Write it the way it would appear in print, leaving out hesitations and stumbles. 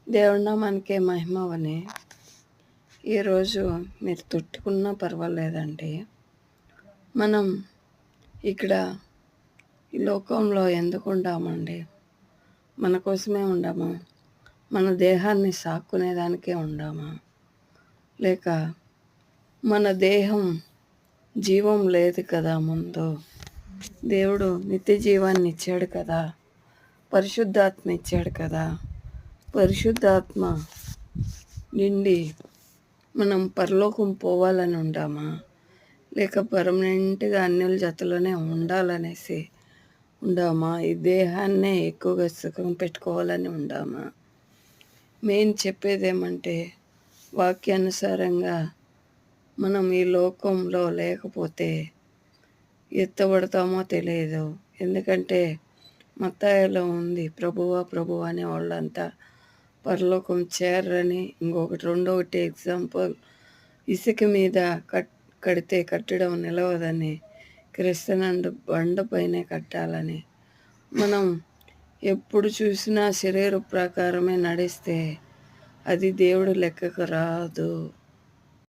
దేవుడి నామానికే మహిమవని. ఈరోజు మీరు తిట్టుకున్నా పర్వాలేదండి. మనం ఇక్కడ ఈ లోకంలో ఎందుకు ఉండామండి? మన కోసమే ఉండామా? మన దేహాన్ని సాక్కునేదానికే ఉండామా? లేక మన దేహం జీవం లేదు కదా ముందు. దేవుడు నిత్య జీవాన్ని ఇచ్చాడు కదా, పరిశుద్ధాత్మ ఇచ్చాడు కదా. పరిశుద్ధాత్మ నిండి మనం పరలోకం పోవాలని ఉండామా? లేక పర్మనెంట్గా అన్యుల జతలోనే ఉండాలనేసి ఉండామా? ఈ దేహాన్నే ఎక్కువగా సుఖం పెట్టుకోవాలని ఉండామా? మెయిన్ చెప్పేదేమంటే, వాక్యానుసారంగా మనం ఈ లోకంలో లేకపోతే ఎత్తబడతామో తెలియదు. ఎందుకంటే మత్తయిలో ఉంది, ప్రభువా ప్రభువా అనే వాళ్ళంతా పరలోకం చేరని. రెండోటి ఎగ్జాంపుల్, ఇసుక మీద కడితే కట్టడం నిలవదని, క్రిస్తునందు బండపైనే కట్టాలని. మనం ఎప్పుడు చూసినా శరీర ప్రకారమే నడిస్తే అది దేవుడి లెక్కకు రాదు.